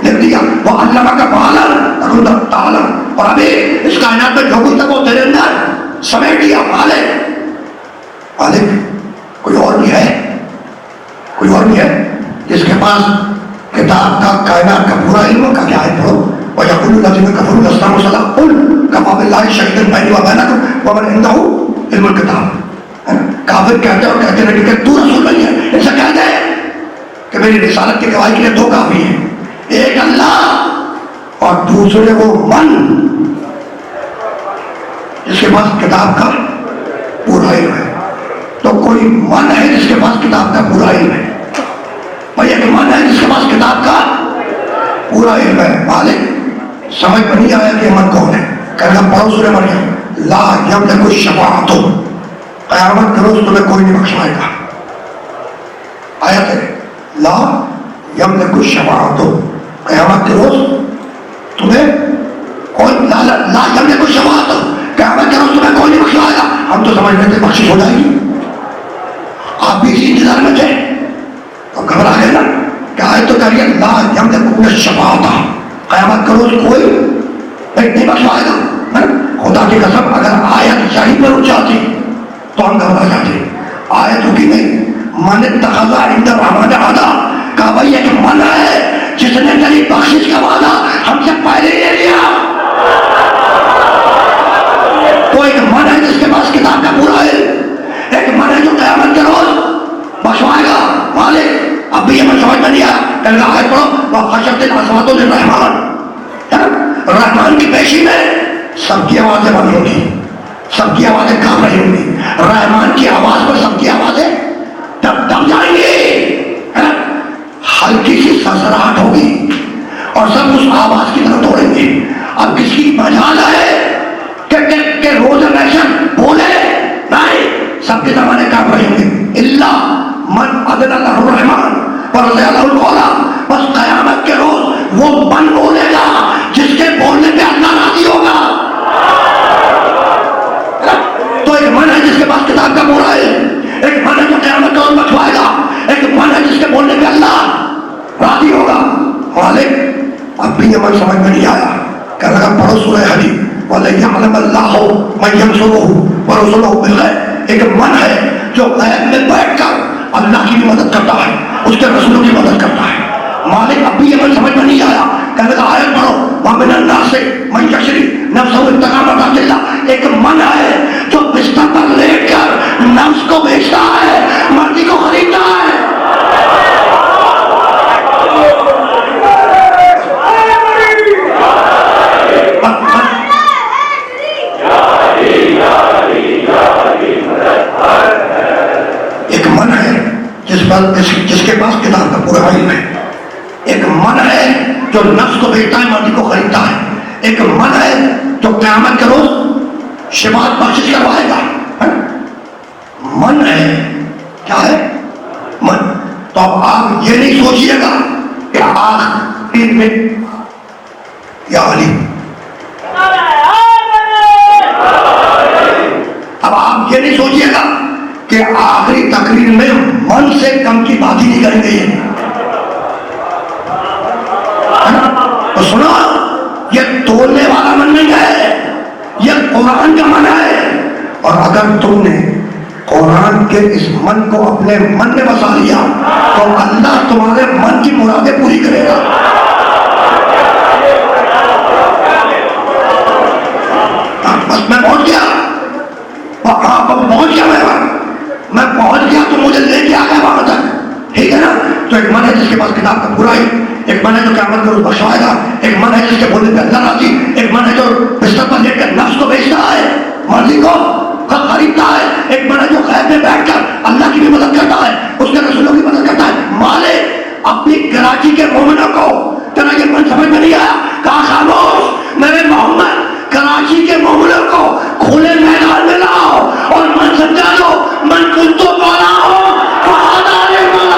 لکھ دیا. وہ علامہ کا بالغ تعلم. اور ابھی اس کائنات میں جو کچھ تھا وہ تیرے اندر سمیٹ دیا. مالک کوئی اور بھی ہے؟ کوئی اور بھی ہے جس کے پاس کتاب کا کائنات کا پورا علم کا؟ کیا ہے پڑھو. وَيَقُولُ الَّذِينَ كَفَرُوا لَسْتَ مُرْسَلًا قُلْ كَفَىٰ بِاللَّهِ شَهِيدًا بَيْنِي وَبَيْنَكُمْ وَمَنْ عِندَهُ عِلْمُ الْكِتَابِ. کافر کہتے ہیں اور کہتے ہیں کہ تو رسول نہیں ہے. ان سے کہہ دے کہ میری رسالت کی گواہی کے لیے دو کافی ہیں، ایک اللہ اور دوسرے وہ من جس کے پاس کتاب کا پورا علم ہے. تو کوئی من ہے جس کے پاس کتاب کا پورا علم ہے. بھائی ایک من ہے جس کے پاس کتاب کا پورا علم ہے. مالک سمجھ میں نہیں آیا کہ یہ من کون ہے. کہنا پڑھو سورہ مریم. لا یملک الشفاعۃ، قیامت کے روز تمہیں کوئی نہیں بخشوائے گا. آیت ہے لا یملک الشفاعۃ، قیامت کے روز تمہیں کوئی لا یملک الشفاعۃ، قیامت کے روز تمہیں کوئی نہیں بخشوائے گا. ہم تو سمجھ رہے تھے بخشش ہو جائے گی. آپ بھی اسی انتظار میں تھے تو گھبرا گئے نا. کیا ہے تو کہیے لا یملک الشفاعۃ، قیامت کے روز کوئی نہیں بخشوائے گا. خدا کی قسم اگر آیت شریف میں رک جاتی تو ہم گھبرا جاتے. آیت رکی نہیں. من اتخذ عند الرحمن عہدا، کہا بھائی ایک من ہے جس نے تیری بخشش کا وعدہ ہم سے پہلے لے لیا. تو ایک من ہے جس کے پاس کتاب کا پورا ہے، ایک من ہے جو قیامت کے روز بخشوائے گا. مالک اب بھی یہ من سمجھ میں نہیں آیا. کل کا آیت پڑھو وَخَشَعَتِ الْأَصْوَاتُ لِلرَّحْمَٰنِ. رحمان کی پیشی میں سب کی آوازیں بند ہوگی، سب کی آوازیں کام رہی ہوں گی. رحمان کی آواز پر سب کی آوازیں دب جائیں گی. ہلکی سی سرسراہٹ ہوگی اور سب اس آواز کی طرف دوڑیں گے. اب کس کی مجال ہے کہ روز محشر بولے؟ نہیں، سب کے زمانے کام رہے ہوں گے. اللہ من اذن له الرحمن ورضی له القول. بس قیامت کے روز وہ من بولے گا جس کے بولنے پہ اللہ راضی ہوگا. تو ایک من ہے جس کے پاس کتاب کا پورا ہے، ایک من ہے جو قیامت کا روز بچوائے گا، ایک من ہے جس کے بولنے پہ اللہ راضی ہوگا. مالک اب بھی یہ من سمجھ میں نہیں آیا. کہ لگا پڑھو سورہ حدید وَلَيَعْلَمَ اللَّهُ مَن يَنْصُرُهُ وَرُسُلُهُ بِالْغَيْبِ. ایک من ہے جو غیب میں بیٹھ کر اللہ کی بھی مدد کرتا ہے، اس کے رسولوں کی مدد کرتا ہے. مالک اب بھی یہ من سمجھ میں نہیں آیا. کہنے لگا آیت پڑھو وَمِنَ النَّاسِ مَن يَشْرِي نَفْسَهُ ابْتِغَاءَ مَرْضَاتِ اللَّهِ. ایک من ہے جو بستر پر لیٹ کر نفس کو بیچتا ہے، مرضی کو خریدتا ہے. ایک من ہے جس کے پاس کتاب کا پورا علم ہے. ایک من ہے جو نفس کو بیچتا ہے، مرضی کو خریدتا ہے. ایک من ہے جو قیامت کے روز شفاعت بخشش کروائے گا. من ہے کیا ہے؟ من. تو اب آپ یہ نہیں سوچیے گا کہ آخر میں یا علی. اب آپ یہ نہیں سوچیے گا کہ آخری تقریر میں من سے کم کی بات ہی نہیں کریں گے. تو سنو، یہ تولنے والا من نہیں ہے، یہ قرآن کا من ہے. اور اگر تم نے قرآن کے اس من کو اپنے من میں بسا لیا تو اللہ تمہارے من کی مرادیں پوری کرے گا. بس میں پہنچ گیا، میں پہنچ گیا تو مجھے لے کے آ گیا وہاں تک. ٹھیک ہے نا؟ ایک من ہے جس کے پاس کتاب کا پورا ہی، ایک من ہے جو قیامت کا روز بخشوائے گا، ایک من ہے جس کے بولنے پہ اللہ راضی، ایک من ہے جو بستر پر لیٹ کر نفس کو بیچتا ہے، مرضی کو خریدتا ہے، ایک من ہے جو غیب میں بیٹھ کر اللہ کی بھی مدد کرتا ہے، اس کے رسولوں کی مدد کرتا ہے۔ مالک اپنی کراچی کے مومنوں کو، تیرا یہ من سمجھ میں نہیں آیا، کہا خاموش، میرے محمد کراچی کے مومنوں کو کھلے میدان میں لاؤ اور من سمجھا لو، من کن تو مولا ہو فہذا مولا۔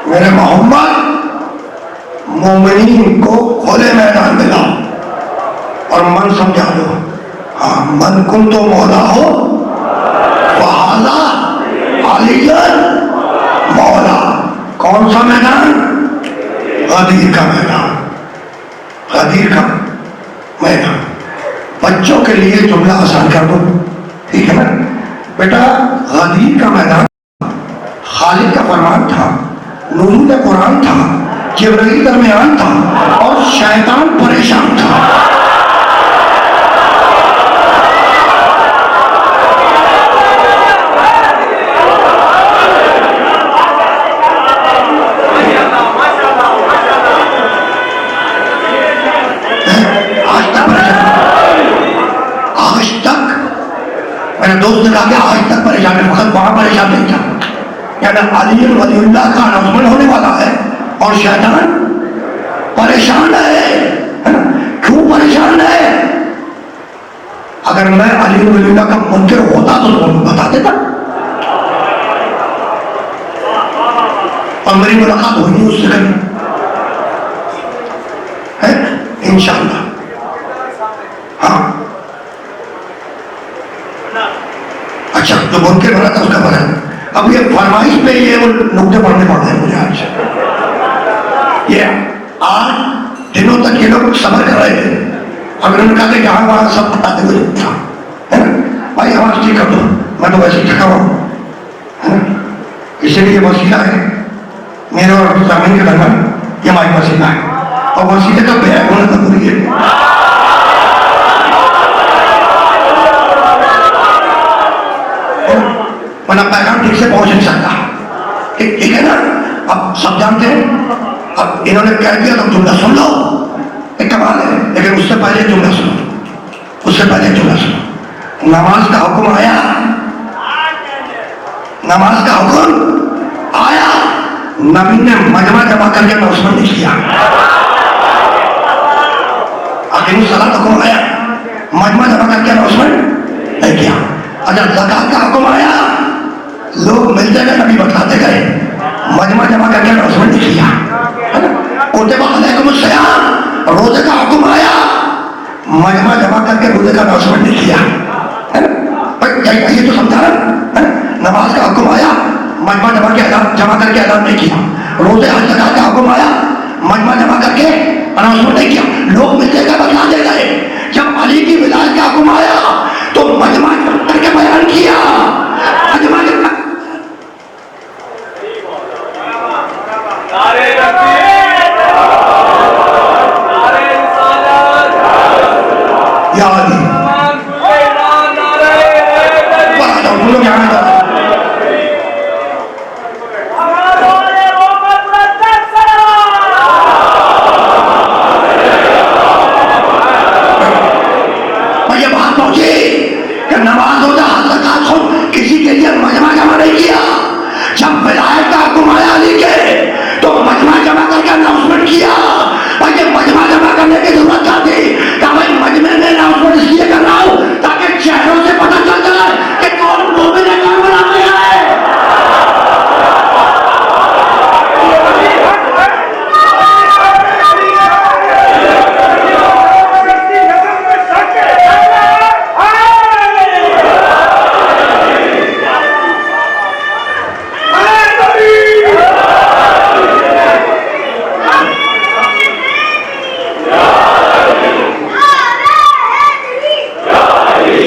میرے محمد مومنین کو کھلے میدان میں لاؤ اور من سمجھا دو، ہاں من کن تو مولا ہو فہذا علی مولا۔ کون سا میدان؟ غدیر کا میدان، غدیر کا میدان۔ بچوں کے لیے جملہ آسان کر دو، ٹھیک ہے نا بیٹا؟ غدیر کا میدان خالق کا فرمان تھا، نزول قرآن تھا، جبرائیل درمیان تھا اور شیطان پریشان تھا۔ آج تک میرے دوست نے کہا کہ آج تک پریشان ہے، فقط وہاں پریشان نہیں تھا، یعنی علی ولی اللہ کا اناؤنسمنٹ ہونے والا ہے اور شیطان پریشان ہے۔ کیوں پریشان ہے؟ اگر میں علی ولی اللہ کا منکر ہوتا تو تمہیں بتا دیتا، اور میری ملاقات ہوئی اس سے کبھی ہے انشاءاللہ۔ ہاں اچھا، جو منکر بنا تھا اس کا بنا۔ اب یہ فرمائش پہ یہ وہ نقطے پڑھنے پڑ رہے ہیں مجھے آج، یہ آج دنوں تک یہ لوگ صبر کر رہے تھے، اگر انہوں نے کہا کہ یہاں وہاں سب بتاتے ہوئے تھا، ہے نا بھائی آواز ٹھیک کر دو، میں تو ویسے ہی تھکا ہوا ہوں، ہے نا؟ اسی لیے یہ وسیلہ ہے میرے اور سامعین کے درمیان، یہ ہماری وسیلہ ہے، اور وسیلے کا بیان ہونا ضروری ہے۔ ورنہ پیغام ٹھیک سے پہنچ نہیں سکتا، ٹھیک ہے نا؟ اب سب جانتے ہیں، اب انہوں نے کہہ دیا تو جملہ سن لو، ایک کمال ہے، لیکن اس سے پہلے جملہ سنو، اس سے پہلے جملہ سنو۔ نماز کا حکم آیا، نماز کا حکم آیا، نبی نے مجمع جمع کر کے اناؤنسمنٹ نہیں کیا۔ اقیم الصلاۃ حکم آیا، مجمع جمع کر کے اناؤنسمنٹ نہیں کیا۔ اگر زکات کا حکم آیا، لوگ ملتے گئے، نبی بتلاتے گئے، مجمع جمع کر کے اناؤنسمنٹ نہیں کیا۔ کتب علیکم الصیام، روزے کا حکم آیا، مجمع جمع کر کے روزے کا اناؤنسمنٹ نہیں کیا۔ یہ تو سمجھا نا؟ نماز کا حکم آیا، مجمع جمع کر کے اعلان نہیں کیا۔ روزے حج زکات کا حکم آیا، مجمع جمع کر کے اناؤنسمنٹ نہیں کیا، لوگ ملتے گئے، بتلاتے گئے۔ جب علی کی ولایت کا حکم آیا تو مجمع کر کے بیان کیا، مجمع یا علی یہ بات پہنچی کہ نماز ہو جا، آ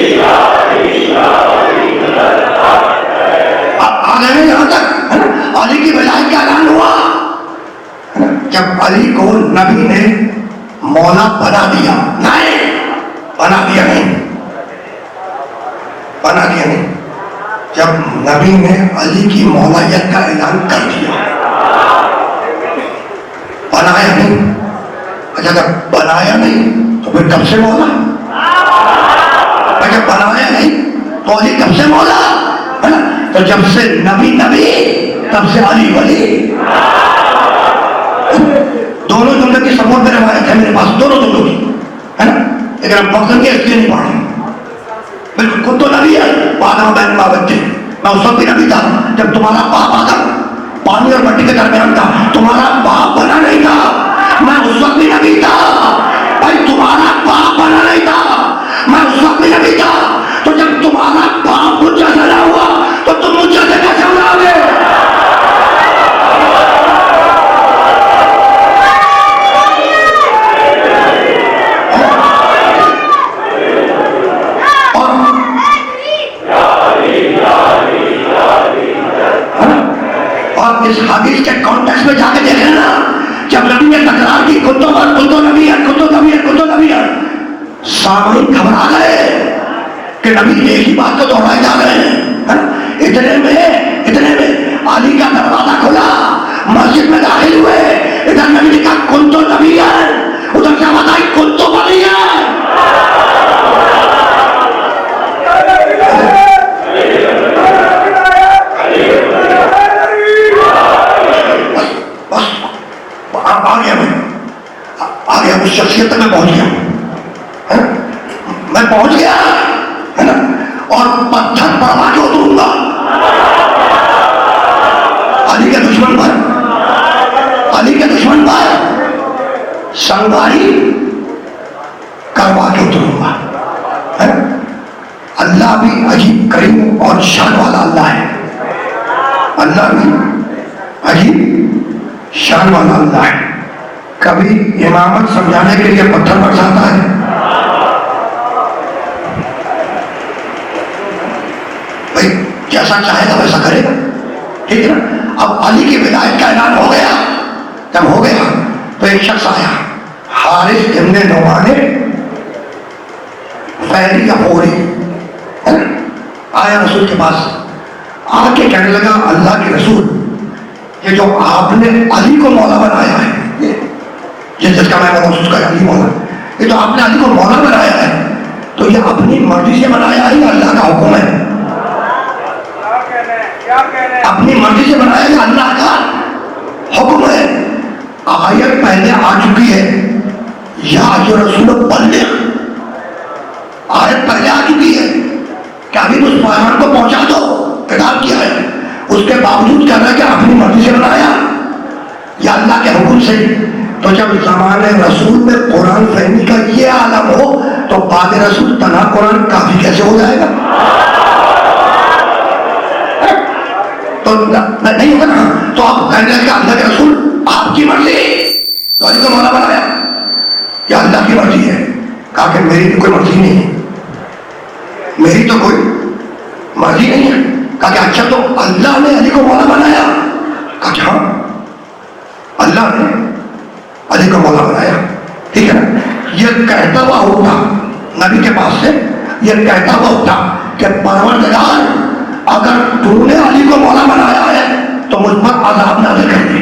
گئے یہاں تک، ہے نا؟ علی کی ولایت کا اعلان ہوا جب علی کو نبی نے مولا بنا دیا. نہیں، بنا دیا نہیں، بنا دیا نہیں. جب نبی نے علی کی مولایت کا اعلان کر دیا، بنایا نہیں. اچھا جب بنایا نہیں تو پھر کب سے مولا؟ جب بنایا نہیں تو علی کب سے مولا؟ ہے نا؟ تو جب سے نبی نبی تب سے علی ولی. دونوں جملے کی سپورٹ میں روایت ہے میرے پاس، دونوں جملوں کی، ہے نا؟ لیکن ہم وقت کے اس لیے نہیں پڑھ رہے. بالکل خود تو نبی ہے، آدم بین بابت تھے. میں اس وقت بھی نبی تھا جب تمہارا باپ آدم پانی اور مٹی کے درمیان تھا. تمہارا باپ بنا نہیں تھا، میں اس وقت بھی نبی تھا. بھائی تمہارا باپ بنا نہیں تھا، میں اس وقت بھی نبی تھا. تو جب تمہارا باپ مجھ جیسا نہ ہوا تو تم مجھ جیسے کیسے بناؤ گے؟ اور اس حدیث کے کانٹیکس میں جا کے دیکھیں نا، جب نبی نے تکرار کی خود تو نبی ہے، خود تو نبی ہے، خود تو نبی ہے، سامعین گھبرا گئے کہ نبی ایک ہی بات کو دوہرائے جا رہے ہیں. اتنے میں علی کا دروازہ کھلا، مسجد میں داخل ہوئے. ادھر نبی نے کہا کن تو نبی ہے، ادھر سے آواز آئی کن تو ولی ہے. آ گیا اس شخصیت تک میں پہنچ گیا، میں پہنچ گیا، ہے نا؟ اور پتھر پڑوا کے اتروں گا علی کے دشمن پر، علی کے دشمن پر سنگاری کروا کے اتروں گا. اللہ بھی عجیب کریم اور شان والا اللہ ہے. اللہ بھی عجیب شان والا اللہ ہے. کبھی امامت سمجھانے کے لیے پتھر برساتا ہے، بھائی جیسا چاہے گا ویسا کرے گا، ٹھیک ہے نا؟ اب علی کی ولایت کا اعلان ہو گیا. جب ہو گیا تو ایک شخص آیا، حارث ابن نعمان فیری یا فوری، آیا رسول کے پاس. آ کے کہنے لگا اللہ کے رسول، یہ جو آپ نے علی کو مولا بنایا ہے، جس کا میں محسوس کر علی مولا، یہ تو آپ نے علی کو مولا بنایا ہے، تو یہ اپنی مرضی سے بنایا ہے یا اللہ کا حکم ہے؟ اپنی مرضی سے بنایا یا اللہ کا حکم ہے؟ آیت پہلے آ چکی ہے، یا جو رسول بلغ، آیت پہلے آ چکی ہے کہ ابھی اس پیغام کو پہنچا دو، خطاب کیا ہے. اس کے باوجود کہنا کہ اپنی مرضی سے بنایا یا اللہ کے حکم سے. تو جب زمانے رسول میں قرآن فہمی کا یہ عالم ہو تو بعد رسول تنہا قرآن کافی کیسے ہو جائے گا؟ تو نہیں ہوگا نا. تو آپ کہنے لگے کہ اللہ کے رسول آپ کی مرضی، تو علی کو مولا بنایا یا اللہ کی مرضی ہے؟ کہا کہ میری تو کوئی مرضی نہیں ہے، میری تو کوئی مرضی نہیں ہے. کہا کہ اچھا تو اللہ نے علی کو مولا بنایا؟ کہا کہ ہاں اللہ نے علی کو مولا بنایا، ٹھیک ہے نا. یہ کہتا ہوا ہوتا نبی کے پاس سے، یہ کہتا ہوا ہوتا کہ پروردگار اگر تو نے علی کو مولا بنایا ہے تو مجھ پر عذاب نازل کر دے.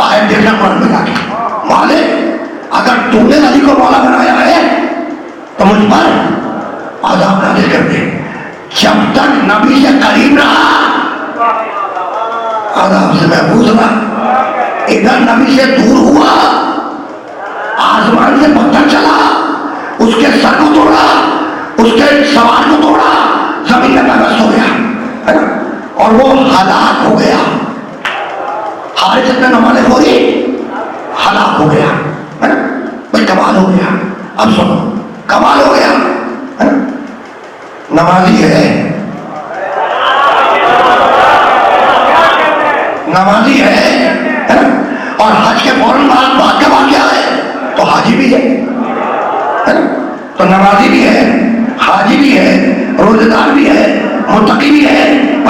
آیت دیکھنا قرآن میں جا کے، مالک اگر تو نے علی کو مولا بنایا ہے تو مجھ پر عذاب نازل کر دے. جب تک نبی سے قریب رہا عذاب سے محفوظ رہا. ادھر نبی سے دور ہوا، آسمان سے پتھر چلا، اس کے سر کو توڑا، اس کے سوار کو توڑا، زمین میں پیوست ہو گیا، ہے نا؟ اور وہ ہلاک ہو گیا. حارث ابن نعمان فوری ہلاک ہو گیا، ہے نا؟ بھائی کمال ہو گیا. اب سنو، کمال ہو گیا، ہے نا؟ نمازی ہے، نمازی ہے نا؟ اور حج کے فوراً بعد کا واقعہ ہے تو حاجی بھی ہے نا؟ تو نمازی بھی ہے، حاجی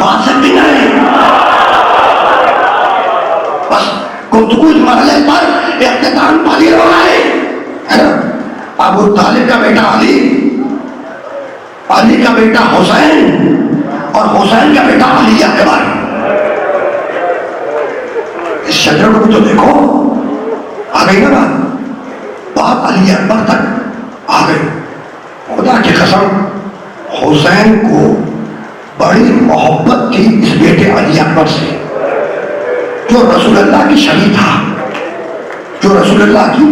فاسق بھی نہیں. بس گفتگو اس مرحلے پر اختتام پذیر ہو رہا ہے نا. ابو طالب کا بیٹا علی، علی کا بیٹا حسین، اور حسین کا بیٹا علی اکبر. اس شجر کو تو دیکھو، آ گئی نا بات علی اکبر تک آ گئی. خدا کی قسم حسین کو بڑی محبت تھی اس بیٹے علی اکبر سے، جو رسول اللہ کی شریک تھا، جو رسول اللہ کی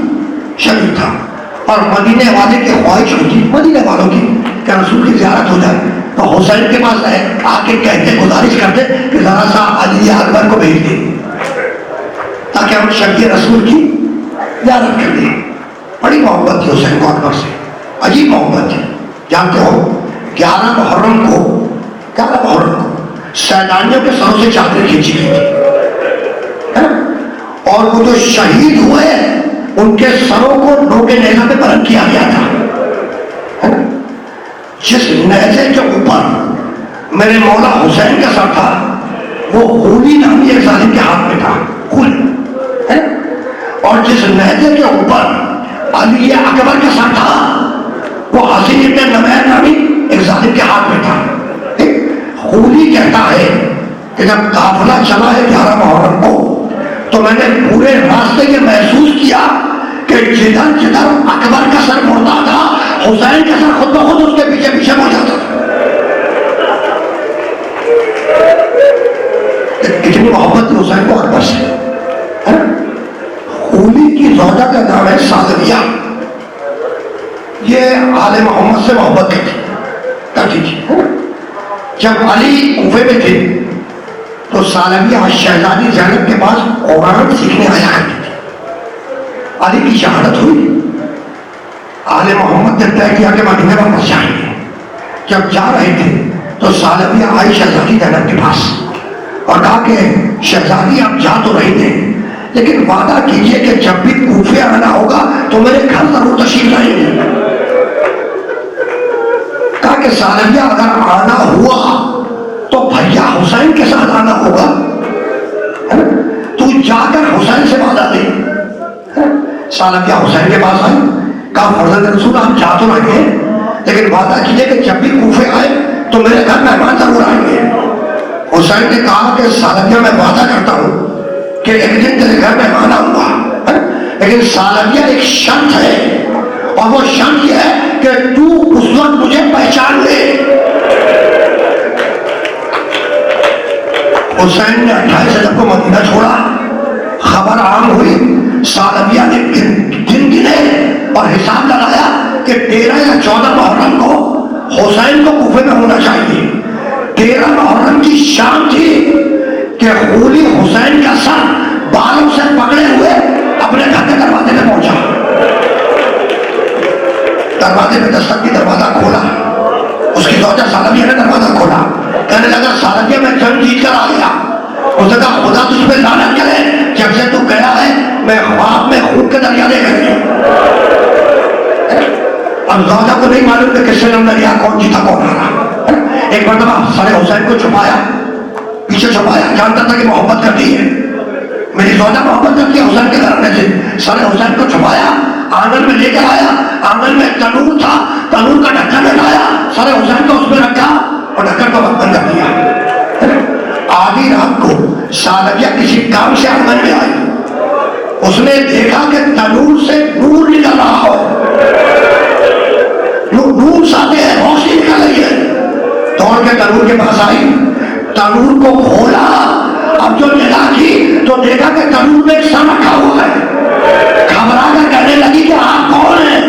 شریک تھا. اور مدینے والے کی خواہش ہوتی، مدینے والوں کی، کہ رسول کی زیارت ہو جائے تو حسین کے پاس آ کے کہتے، گزارش کرتے کہ ذرا سا علی اکبر کو بھیج دیں تاکہ ہم شفیع رسول کی زیارت کر دیں. بڑی محبت تھی حسین کو اکبر سے، عجیب محبت تھی. جانتے ہو 11 محرم کو سیلانیوں کے سروں سے چادریں کھینچی گئی تھی، اور وہ جو شہید ہوئے ان کے سروں کو نوکے نیزہ پہ بلند کیا گیا تھا. جس نیزے کے اوپر میرے مولا حسین کا سر تھا وہ خولی نامی ایک ظالم کے ہاتھ میں تھا، خولی. اور جس نیزے کے اوپر علی اکبر کا سر تھا وہ حسین ابن نمیر نامی ایک ظالم کے ہاتھ میں تھا. خولی کہتا ہے کہ جب قافلہ چلا ہے 11 محرم کو تو میں نے پورے راستے یہ محسوس کیا کہ جدھر جدھر اکبر کا سر مڑتا تھا حسین کا سر خود بخود اس کے پیچھے پیچھے مڑ جاتا تھا. کتنی محبت تھی حسین کو اکبر سے. خولی کی زوجہ کا نام ہے سالویہ. یہ آل محمد سے محبت کرتی تھی. جب علی کوفے میں تھے تو سالویہ شہزادی زینب کے پاس قرآن سیکھنے آیا کرتی تھی. علی کی شہادت ہوئی، آل محمد نے طے کیا کہ مدینے واپس جائیں گے. جب جا رہے تھے تو سالویہ آئی شہزادی زینب کے پاس اور کہا کہ شہزادی آپ جا تو رہی ہیں لیکن وعدہ کیجئے کہ جب بھی کوفے آنا ہوگا تو میرے گھر ضرور تشریف لائیں گے. کہا کہ سالویہ اگر آنا ہوا تو بھیا حسین کے ساتھ آنا ہوگا، تو جا کر حسین سے وعدہ دے. سالویہ حسین کے پاس آئی، کہا فرزند رسول آپ جا تو رہے ہیں لیکن وعدہ کیجئے کہ جب بھی کوفے آئے تو میرے گھر مہمان ضرور آئیں گے. حسین نے کہا کہ سالویہ میں وعدہ کرتا ہوں کہ ایک دن تیرے گھر مہمان آؤں گا، لیکن سالویہ ایک شرط ہے اور وہ شرط یہ ہے کہ تو اس وقت مجھے پہچان لے. حسین نے 28 رجب کو مدینہ چھوڑا. خبر عام ہوئی، سالویہ نے دن گنے اور حساب لگایا کہ 13 یا 14 محرم کو حسین کو کوفے میں ہونا چاہیے. 13 محرم کی شام تھی کہ خولی حسین کا سر بالوں سے پکڑے ہوئے اپنے گھر کے دروازے میں پہنچا. دروازے میں دستک کی دروازہ کھولا، اس کی زوجہ سالویہ نے دروازہ کھولا. کہنے لگا سالویہ میں جنگ جیت کر آ گیا. اس نے کہا خدا تجھ پہ لعنت کرے، جب سے تو گیا ہے میں خواب میں خون کے دریا دے گئی. اب زوجہ کو نہیں معلوم کہ کس سے لڑ لیا، کون جیتا کون ہارا. ایک مرتبہ سر حسین کو چھپایا، پیچھے چھپایا، جانتا تھا کہ محبت کرتی ہے میری زوجہ، محبت کرتی ہے حسین کے گھرانے سے. سر حسین کو چھپایا، آنگن میں لے کر آیا. آنگن میں تنور تھا، تنور کا ڈھکن لگایا، سر حسین کو اس میں رکھا اور ڈھکن کو بند کر دیا. آدھی رات کو سالویہ کسی کام سے آنگن میں آئی. اس نے دیکھا کہ تنور سے نور نکل رہا ہو، نور ساتے ہیں، روشنی نکل رہی ہے. دوڑ کے تنور کے پاس آئی، تنور کو کھولا. اب جو نگاہ کی تو دیکھا کہ تنور میں ایک سر رکھا ہوا ہے. گھبرا کر کہنے لگی کہ آپ کون ہیں؟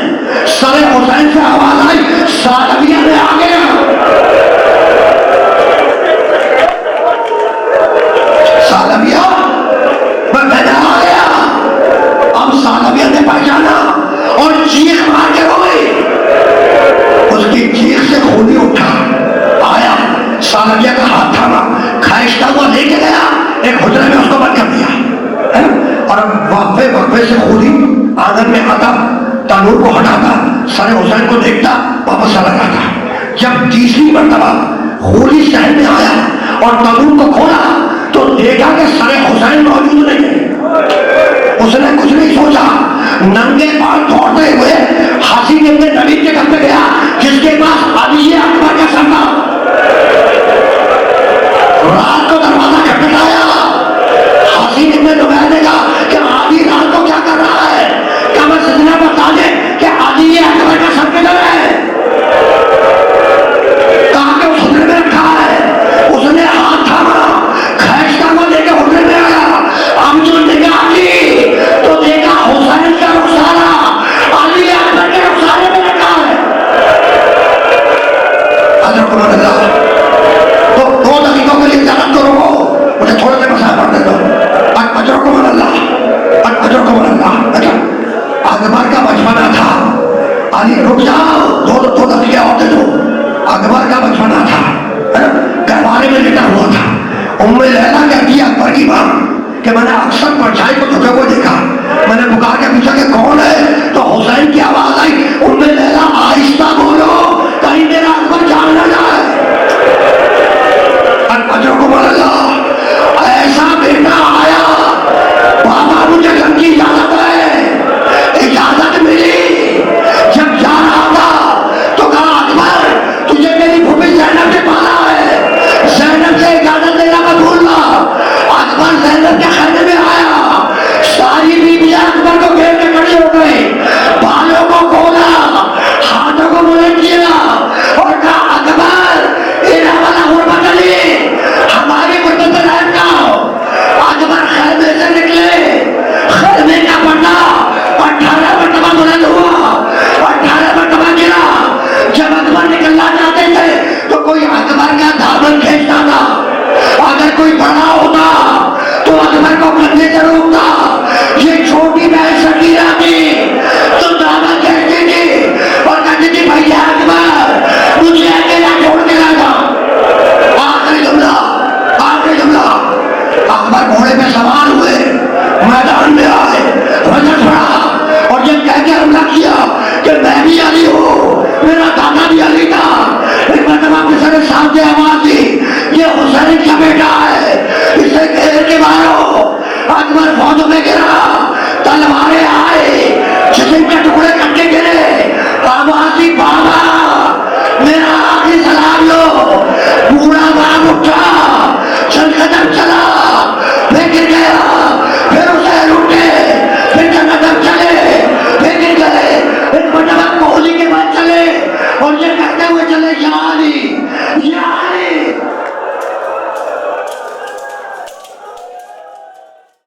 سر حسین سے آواز آئی سالویہ میں آ گیا. سالویہ میں آ گیا. اب سالویہ نے پہچانا اور چیخ مار کے روئی. اس کی چیخ سے خونی اٹھا، آیا سالویہ کا ہاتھ تھاما، کھائشتا ہوا لے کے گیا ایک حجرے میں، اس کو بند کر دیا. اور وقفے سے خودی آنگن میں آتا، تنور کو ہٹاتا، سر حسین کو دیکھتا، واپس چلا جاتا. جب تیسری مرتبہ خولی شہر میں آیا اور تابوت کو کھولا تو دیکھا کہ سر حسین موجود نہیں ہے۔ اس نے کچھ نہیں سوچا، ننگے پاؤں دوڑتے ہوئے حسین ابن نبی کے گھر پہ گیا جس کے پاس علی